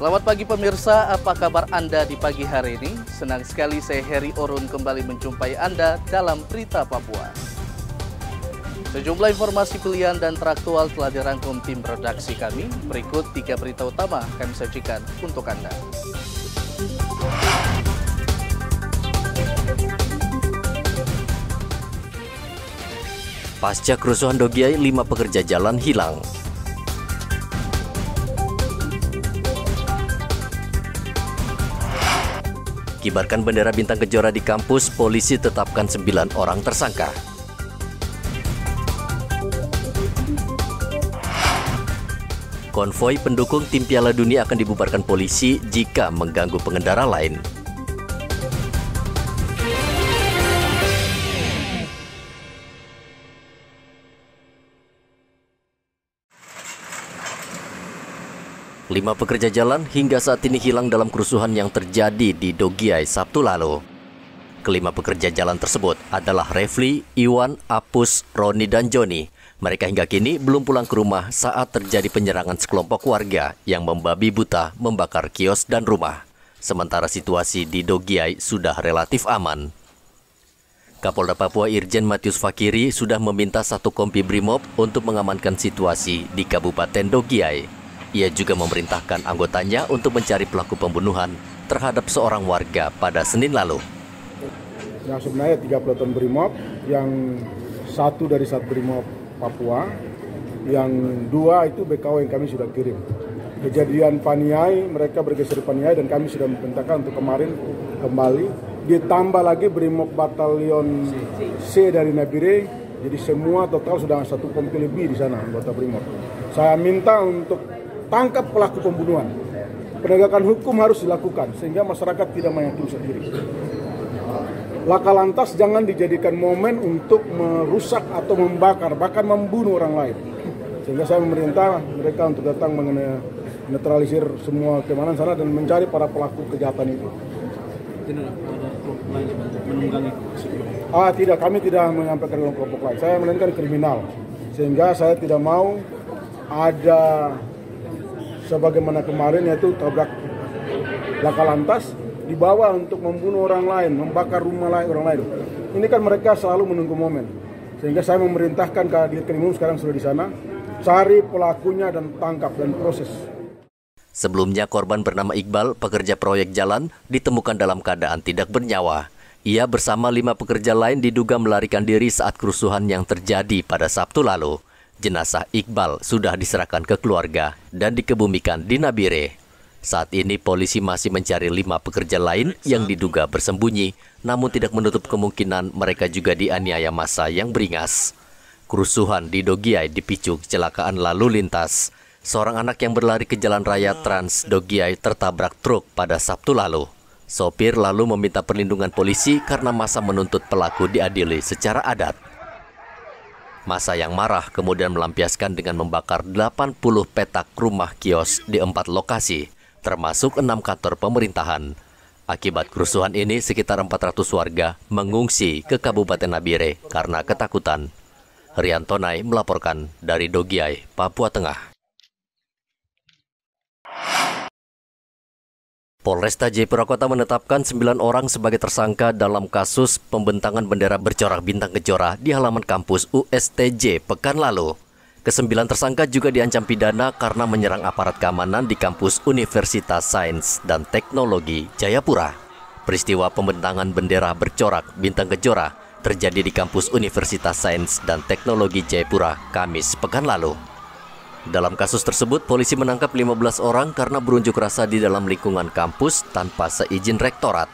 Selamat pagi pemirsa, apa kabar Anda di pagi hari ini? Senang sekali saya Heri Orun kembali menjumpai Anda dalam Berita Papua. Sejumlah informasi pilihan dan teraktual telah dirangkum tim redaksi kami. Berikut 3 berita utama kami sajikan untuk Anda. Pasca kerusuhan Dogiai, 5 pekerja jalan hilang. Kibarkan bendera bintang kejora di kampus, polisi tetapkan 9 orang tersangka. Konvoi pendukung tim Piala Dunia akan dibubarkan polisi jika mengganggu pengendara lain. Lima pekerja jalan hingga saat ini hilang dalam kerusuhan yang terjadi di Dogiai Sabtu lalu. Kelima pekerja jalan tersebut adalah Refli, Iwan, Apus, Roni, dan Joni. Mereka hingga kini belum pulang ke rumah saat terjadi penyerangan sekelompok warga yang membabi buta membakar kios dan rumah. Sementara situasi di Dogiai sudah relatif aman. Kapolda Papua Irjen Matius Fakiri sudah meminta 1 kompi Brimob untuk mengamankan situasi di Kabupaten Dogiai. Ia juga memerintahkan anggotanya untuk mencari pelaku pembunuhan terhadap seorang warga pada Senin lalu. Yang sebenarnya 3 peloton Brimob, yang 1 dari Sat Brimob Papua, yang 2 itu BKW yang kami sudah kirim. Kejadian Paniai, mereka bergeser Paniai dan kami sudah memerintahkan untuk kemarin kembali. Ditambah lagi Brimob Batalion C dari Nabire, jadi semua total sudah 1 kompi lebih di sana anggota Brimob. Saya minta untuk tangkap pelaku pembunuhan. Penegakan hukum harus dilakukan sehingga masyarakat tidak menyakim sendiri. Laka lantas jangan dijadikan momen untuk merusak atau membakar, bahkan membunuh orang lain. Sehingga saya memerintah mereka untuk datang menetralisir semua keamanan sana dan mencari para pelaku kejahatan itu. Tidak, kami tidak menyampaikan kelompok lain. Saya menentukan kriminal. Sehingga saya tidak mau ada sebagaimana kemarin yaitu tabrak laka lantas dibawa untuk membunuh orang lain, membakar rumah lain orang lain. Ini kan mereka selalu menunggu momen. Sehingga saya memerintahkan ke Krimum sekarang sudah di sana, cari pelakunya dan tangkap dan proses. Sebelumnya korban bernama Iqbal, pekerja proyek jalan, ditemukan dalam keadaan tidak bernyawa. Ia bersama 5 pekerja lain diduga melarikan diri saat kerusuhan yang terjadi pada Sabtu lalu. Jenazah Iqbal sudah diserahkan ke keluarga dan dikebumikan di Nabire. Saat ini polisi masih mencari 5 pekerja lain yang diduga bersembunyi, namun tidak menutup kemungkinan mereka juga dianiaya massa yang beringas. Kerusuhan di Dogiai dipicu kecelakaan lalu lintas. Seorang anak yang berlari ke jalan raya Trans Dogiai tertabrak truk pada Sabtu lalu. Sopir lalu meminta perlindungan polisi karena massa menuntut pelaku diadili secara adat. Massa yang marah kemudian melampiaskan dengan membakar 80 petak rumah kios di 4 lokasi, termasuk 6 kantor pemerintahan. Akibat kerusuhan ini, sekitar 400 warga mengungsi ke Kabupaten Nabire karena ketakutan. Rian Tonai melaporkan dari Dogiai, Papua Tengah. Polresta Jayapura Kota menetapkan 9 orang sebagai tersangka dalam kasus pembentangan bendera bercorak bintang kejora di halaman kampus USTJ pekan lalu. Ke-9 tersangka juga diancam pidana karena menyerang aparat keamanan di kampus Universitas Sains dan Teknologi Jayapura. Peristiwa pembentangan bendera bercorak bintang kejora terjadi di kampus Universitas Sains dan Teknologi Jayapura Kamis pekan lalu. Dalam kasus tersebut, polisi menangkap 15 orang karena berunjuk rasa di dalam lingkungan kampus tanpa seizin rektorat.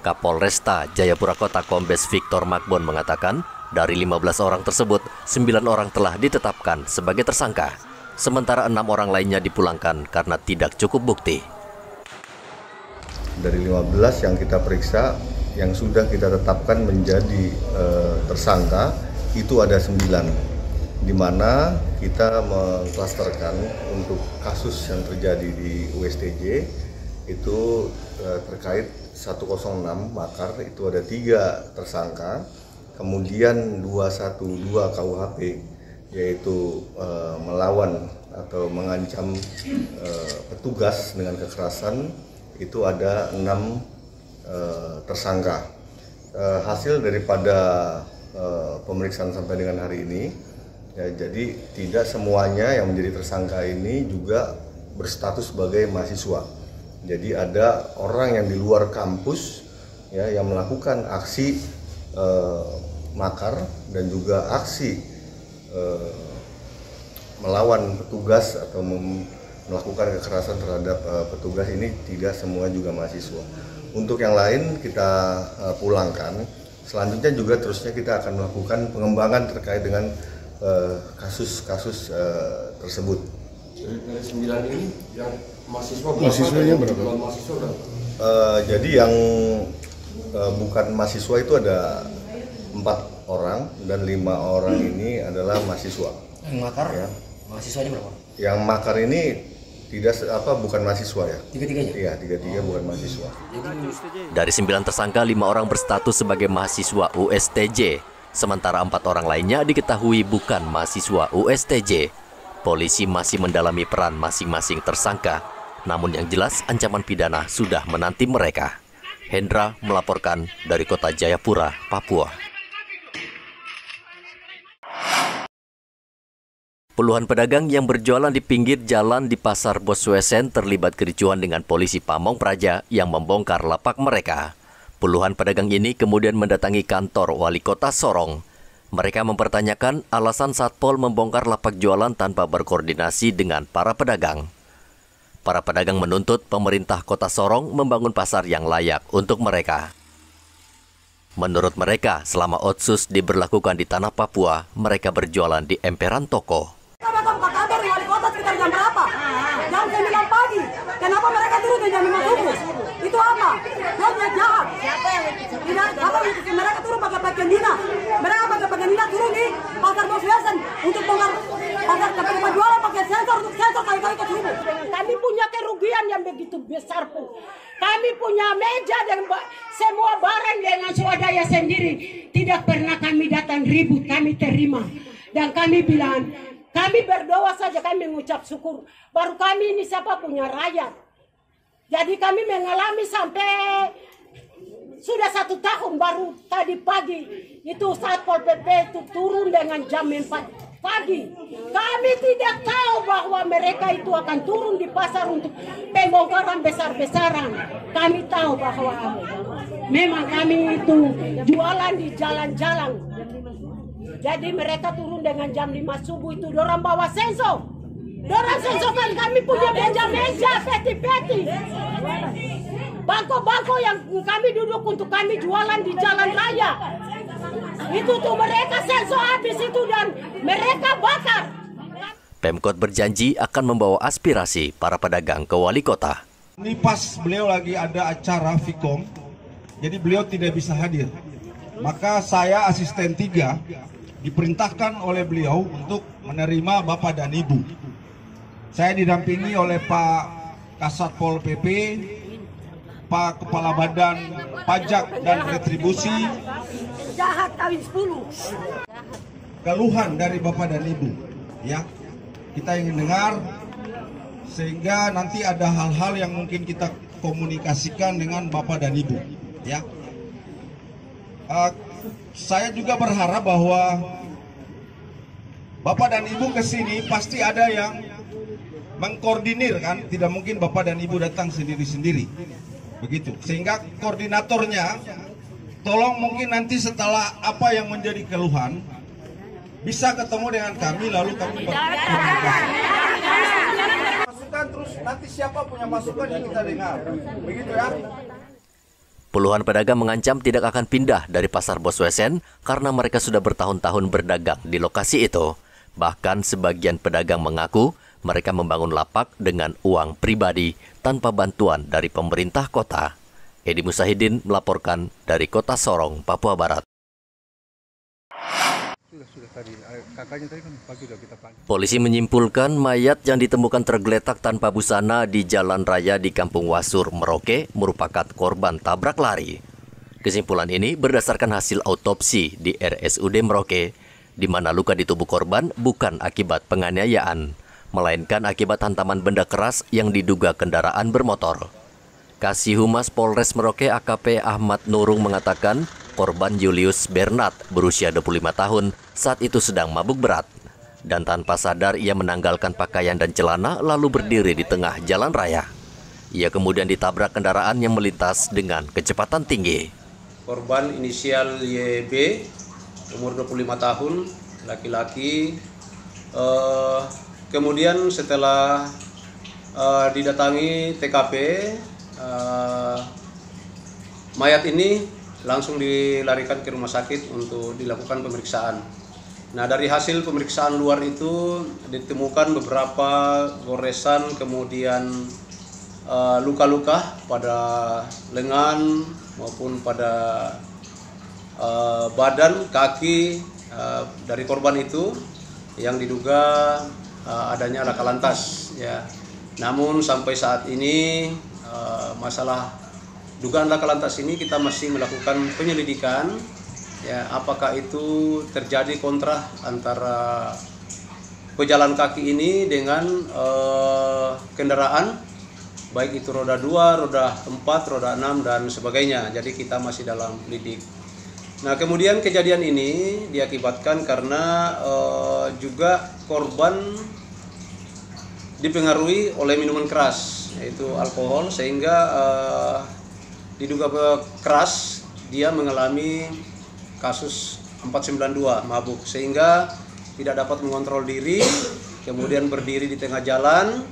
Kapolresta Jayapura Kota Kombes Victor Makbon mengatakan, dari 15 orang tersebut, 9 orang telah ditetapkan sebagai tersangka. Sementara 6 orang lainnya dipulangkan karena tidak cukup bukti. Dari 15 yang kita periksa, yang sudah kita tetapkan menjadi tersangka, itu ada 9. Di mana kita mengklasterkan untuk kasus yang terjadi di USTJ itu terkait 106 makar, itu ada 3 tersangka, kemudian 212 KUHP yaitu melawan atau mengancam petugas dengan kekerasan itu ada 6 tersangka. Hasil daripada pemeriksaan sampai dengan hari ini, ya, jadi tidak semuanya yang menjadi tersangka ini juga berstatus sebagai mahasiswa. Jadi ada orang yang di luar kampus, ya, yang melakukan aksi makar dan juga aksi melawan petugas atau melakukan kekerasan terhadap petugas. Ini tidak semua juga mahasiswa. Untuk yang lain kita pulangkan. Selanjutnya juga terusnya kita akan melakukan pengembangan terkait dengan kasus-kasus tersebut. Dari 9 ini yang mahasiswa berapa? Mahasiswanya berapa? Mahasiswa berapa? Jadi yang bukan mahasiswa itu ada 4 orang dan 5 orang ini adalah mahasiswa. Yang makar, Ya. mahasiswanya berapa? Yang makar ini bukan mahasiswa, ya. Tiga-tiganya? Iya, 3 bukan mahasiswa. Dari 9 tersangka, 5 orang berstatus sebagai mahasiswa USTJ, sementara 4 orang lainnya diketahui bukan mahasiswa USTJ. Polisi masih mendalami peran masing-masing tersangka, namun yang jelas ancaman pidana sudah menanti mereka. Hendra melaporkan dari Kota Jayapura, Papua. Puluhan pedagang yang berjualan di pinggir jalan di Pasar Boswesen terlibat kericuhan dengan polisi Pamong Praja yang membongkar lapak mereka. Puluhan pedagang ini kemudian mendatangi kantor Wali Kota Sorong. Mereka mempertanyakan alasan Satpol membongkar lapak jualan tanpa berkoordinasi dengan para pedagang. Para pedagang menuntut pemerintah Kota Sorong membangun pasar yang layak untuk mereka. Menurut mereka, selama Otsus diberlakukan di tanah Papua, mereka berjualan di emperan toko. Kita datang ke kantor Wali Kota sekitar jam berapa? Jam 9 pagi. Kenapa mereka turun di jam 5 subuh? Itu apa? Dia jahat. Tidak, apa mereka turun pakai pakaian dinas. Mereka pakai pakaian dinas turun di Pasar Boswesen untuk bongkar pasar tempat jualan pakai sensor untuk sensor kali-kali ke subuh. Kami punya kerugian yang begitu besar pun. Kami punya meja dan semua barang dengan swadaya sendiri. Tidak pernah kami datang ribut, kami terima. Dan kami bilang, kami berdoa saja, kami mengucap syukur. Baru kami ini siapa punya rakyat. Jadi kami mengalami sampai sudah 1 tahun, baru tadi pagi itu Satpol PP itu turun dengan jam 4 pagi. Kami tidak tahu bahwa mereka itu akan turun di pasar untuk pembongkaran besar-besaran. Kami tahu bahwa memang kami itu jualan di jalan-jalan. Jadi mereka turun dengan jam 5 subuh itu dorang bawa sensor. Dorang sensor kan kami punya meja-meja, peti-peti. Bangko-bangko yang kami duduk untuk kami jualan di jalan raya. Itu tuh mereka sensor habis itu dan mereka bakar. Pemkot berjanji akan membawa aspirasi para pedagang ke Wali Kota. Ini pas beliau lagi ada acara Fikom, jadi beliau tidak bisa hadir. Maka saya asisten 3 diperintahkan oleh beliau untuk menerima Bapak dan Ibu. Saya didampingi oleh Pak Kasatpol PP, Pak Kepala Badan Pajak dan Retribusi. Jahat kali 10. Keluhan dari Bapak dan Ibu, ya. Kita ingin dengar sehingga nanti ada hal-hal yang mungkin kita komunikasikan dengan Bapak dan Ibu, ya. Saya juga berharap bahwa Bapak dan Ibu ke sini pasti ada yang mengkoordinir, kan? Tidak mungkin Bapak dan Ibu datang sendiri-sendiri. Begitu. Sehingga koordinatornya tolong mungkin nanti setelah apa yang menjadi keluhan bisa ketemu dengan kami lalu kami berkomunikasi. Masukan terus nanti siapa punya masukan yang kita dengar. Begitu ya. Puluhan pedagang mengancam tidak akan pindah dari Pasar Boswesen karena mereka sudah bertahun-tahun berdagang di lokasi itu. Bahkan sebagian pedagang mengaku mereka membangun lapak dengan uang pribadi tanpa bantuan dari pemerintah kota. Edi Musahidin melaporkan dari Kota Sorong, Papua Barat. Polisi menyimpulkan mayat yang ditemukan tergeletak tanpa busana di jalan raya di Kampung Wasur, Merauke merupakan korban tabrak lari. Kesimpulan ini berdasarkan hasil autopsi di RSUD Merauke, di mana luka di tubuh korban bukan akibat penganiayaan, melainkan akibat hantaman benda keras yang diduga kendaraan bermotor. Kasih Humas Polres Merauke AKP Ahmad Nurung mengatakan korban Julius Bernard berusia 25 tahun saat itu sedang mabuk berat. Dan tanpa sadar ia menanggalkan pakaian dan celana lalu berdiri di tengah jalan raya. Ia kemudian ditabrak kendaraan yang melintas dengan kecepatan tinggi. Korban inisial YB, umur 25 tahun, laki-laki. Kemudian setelah didatangi TKP, mayat ini langsung dilarikan ke rumah sakit untuk dilakukan pemeriksaan. Nah, dari hasil pemeriksaan luar itu ditemukan beberapa goresan, kemudian luka-luka pada lengan maupun pada badan, kaki dari korban itu yang diduga adanya laka lantas. Ya. Namun sampai saat ini masalah dugaan laka lantas ini kita masih melakukan penyelidikan. Ya, apakah itu terjadi kontra antara pejalan kaki ini dengan kendaraan, baik itu roda 2, roda 4, roda 6, dan sebagainya. Jadi kita masih dalam lidik. Nah, kemudian kejadian ini diakibatkan karena juga korban dipengaruhi oleh minuman keras, yaitu alkohol, sehingga diduga keras dia mengalami kasus 492 mabuk, sehingga tidak dapat mengontrol diri, kemudian berdiri di tengah jalan.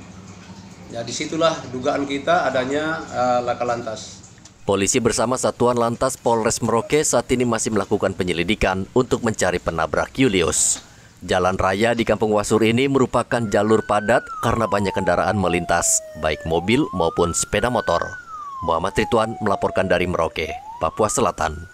Ya, disitulah dugaan kita adanya laka lantas. Polisi bersama Satuan Lantas Polres Merauke saat ini masih melakukan penyelidikan untuk mencari penabrak Julius. Jalan raya di Kampung Wasur ini merupakan jalur padat karena banyak kendaraan melintas, baik mobil maupun sepeda motor. Muhammad Ridwan melaporkan dari Merauke, Papua Selatan.